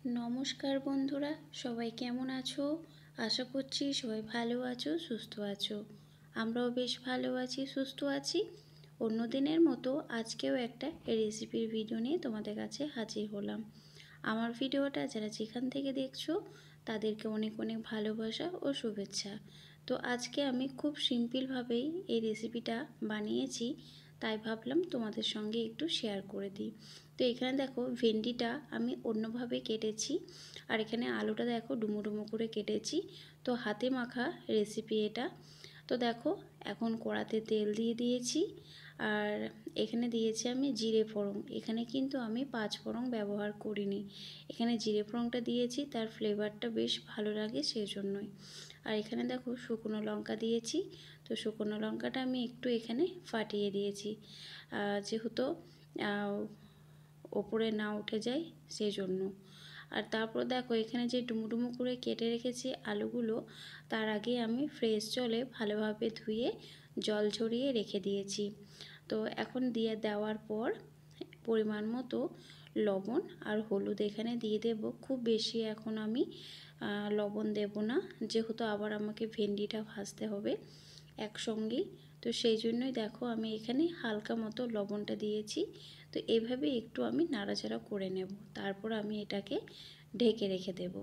নমস্কার বন্ধুরা, সবাই কেমন আছো? আশা করছি সবাই ভালো আছো, সুস্থ আছো। আমরাও বেশ ভালো আছি, সুস্থ আছি। অন্য দিনের মতো আজকেও একটা রেসিপির ভিডিও নিয়ে তোমাদের কাছে হাজির হলাম। আমার ভিডিওটা যারা যেখান থেকে দেখছো তাদেরকে অনেক অনেক ভালোবাসা ও শুভেচ্ছা। তো আজকে আমি খুব সিম্পলভাবেই এই রেসিপিটা বানিয়েছি, তাই ভাবলাম তোমাদের সঙ্গে একটু শেয়ার করে দিই। তো এখানে দেখো ভেন্ডিটা আমি অন্যভাবে কেটেছি, আর এখানে আলুটা দেখো ডুমো ডুমো করে কেটেছি। তো হাতে মাখা রেসিপি এটা। তো দেখো এখন কড়াতে তেল দিয়ে দিয়েছি, আর এখানে দিয়েছি আমি জিরে ফোড়ন। এখানে কিন্তু আমি 5 ফোড়ন ব্যবহার করিনি, এখানে জিরে ফোড়নটা দিয়েছি, তার ফ্লেভারটা বেশ ভালো লাগে সেই জন্যই। আর এখানে দেখো শুকনো লঙ্কা দিয়েছি। তো শুকনো লঙ্কাটা আমি একটু এখানে ফাটিয়ে দিয়েছি, যেহেতু ওপরে না উঠে যায় সেই জন্য। আর তারপর দেখো এখানে যে ডুমো ডুমো করে কেটে রেখেছি আলুগুলো, তার আগে আমি ফ্রেশ জলে ভালোভাবে ধুয়ে জল ঝরিয়ে রেখে দিয়েছি। তো এখন দেওয়ার পর পরিমাণ মতো লবণ আর হলুদ এখানে দিয়ে দেব। খুব বেশি এখন আমি লবণ দেব না, যেহেতু আবার আমাকে ভেন্ডিটা ভাজতে হবে একসঙ্গেই। তো সেই জন্যই দেখো আমি এখানে হালকা মতো লবণটা দিয়েছি। তো এভাবে একটু আমি নাড়াচাড়া করে নেব, তারপর আমি এটাকে ঢেকে রেখে দেব।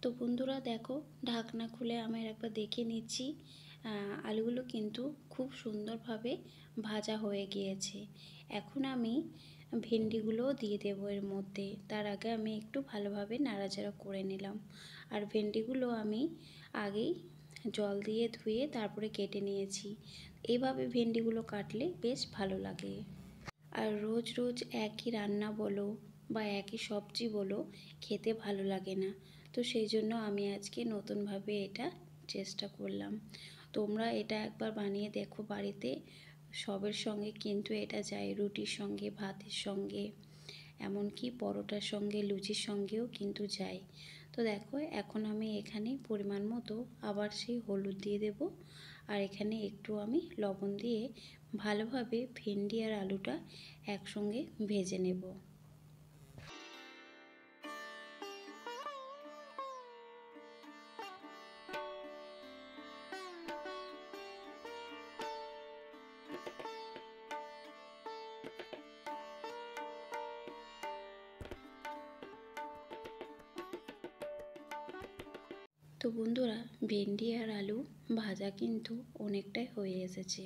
তো বন্ধুরা দেখো ঢাকনা খুলে আমি একবার দেখে নিচ্ছি, আলুগুলো কিন্তু খুব সুন্দরভাবে ভাজা হয়ে গিয়েছে। এখন আমি ভেন্ডিগুলোও দিয়ে দেবো এর মধ্যে। তার আগে আমি একটু ভালোভাবে নাড়াচাড়া করে নিলাম। আর ভেন্ডিগুলো আমি আগেই জল দিয়ে ধুয়ে তারপরে কেটে নিয়েছি। এভাবে ভেন্ডিগুলো কাটলে বেশ ভালো লাগে। আর রোজ রোজ একই রান্না বলো বা একই সবজি বলো, খেতে ভালো লাগে না। তো সেই জন্য আমি আজকে নতুনভাবে এটা চেষ্টা করলাম। তোমরা এটা একবার বানিয়ে দেখো বাড়িতে, সবের সঙ্গে কিন্তু এটা যায়, রুটির সঙ্গে, ভাতের সঙ্গে, এমনকি পরোটার সঙ্গে, লুচির সঙ্গেও কিন্তু যায়। তো দেখো এখন আমি এখানে পরিমাণ মতো আবার সেই হলুদ দিয়ে দেব, আর এখানে একটু আমি লবণ দিয়ে ভালোভাবে ভেন্ডি আর আলুটা একসঙ্গে ভেজে নেব। তো বন্ধুরা ভেন্ডি আর আলু ভাজা কিন্তু অনেকটাই হয়ে এসেছে।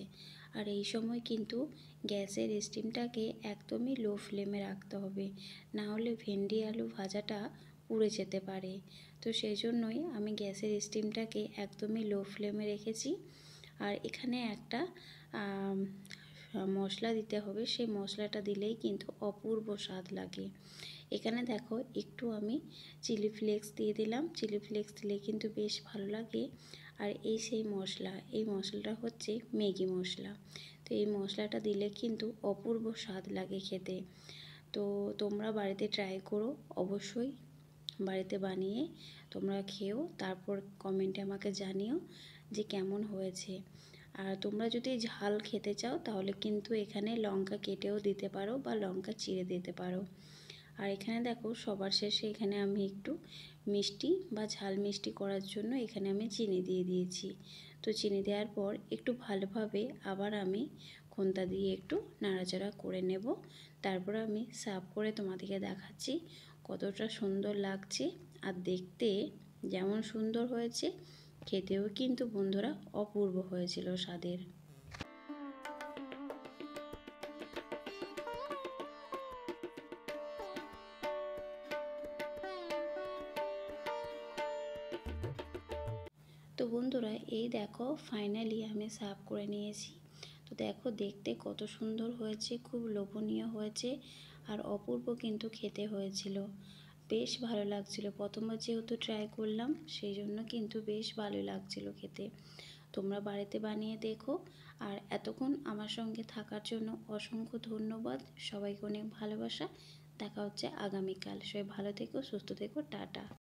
আর এই সময় কিন্তু গ্যাসের স্টিমটাকে একদমই লো ফ্লেমে রাখতে হবে, না হলে ভেন্ডি আলু ভাজাটা পুড়ে যেতে পারে। তো সেই জন্যই আমি গ্যাসের স্টিমটাকে একদমই লো ফ্লেমে রেখেছি। আর এখানে একটা মশলা দিতে হবে, সেই মশলাটা দিলেই কিন্তু অপূর্ব স্বাদ লাগে। এখানে দেখো একটু আমি চিলি ফ্লেক্স দিয়ে দিলাম, চিলি ফ্লেক্স দিলে কিন্তু বেশ ভালো লাগে। আর সেই মশলা, এই মশলাটা হচ্ছে ম্যাগি মশলা। তো এই মশলাটা দিলে কিন্তু অপূর্ব স্বাদ লাগে খেতে। তো তোমরা বাড়িতে ট্রাই করো, অবশ্যই বাড়িতে বানিয়ে তোমরা খেও, তারপর কমেন্টে আমাকে জানিও যে কেমন হয়েছে। আর তোমরা যদি ঝাল খেতে চাও তাহলে কিন্তু এখানে লঙ্কা কেটেও দিতে পারো বা লঙ্কা চিড়ে দিতে পারো। আর এখানে দেখো সবার শেষে এখানে আমি একটু মিষ্টি বা ঝাল মিষ্টি করার জন্য এখানে আমি চিনি দিয়ে দিয়েছি। তো চিনি দেওয়ার পর একটু ভালোভাবে আবার আমি খুন্তা দিয়ে একটু নাড়াচাড়া করে নেব। তারপর আমি সার্ভ করে তোমাদেরকে দেখাচ্ছি কতটা সুন্দর লাগছে। আর দেখতে যেমন সুন্দর হয়েছে, খেতেও কিন্তু বন্ধুরা অপূর্ব হয়েছিল স্বাদের। তো বন্ধুরা এই দেখো ফাইনালি আমি সার্ভ করে নিয়েছি। তো দেখো দেখতে কত সুন্দর হয়েছে, খুব লোভনীয় হয়েছে, আর অপূর্ব কিন্তু খেতে হয়েছিল। বেশ ভালো লাগছিল, প্রথমবার যেহেতু ট্রাই করলাম সেই জন্য কিন্তু বেশ ভালো লাগছিল খেতে। তোমরা বাড়িতে বানিয়ে দেখো। আর এতক্ষণ আমার সঙ্গে থাকার জন্য অসংখ্য ধন্যবাদ। সবাইকে অনেক ভালোবাসা। দেখা হচ্ছে আগামীকাল। সবাই ভালো থেকো, সুস্থ থেকো, টাটা।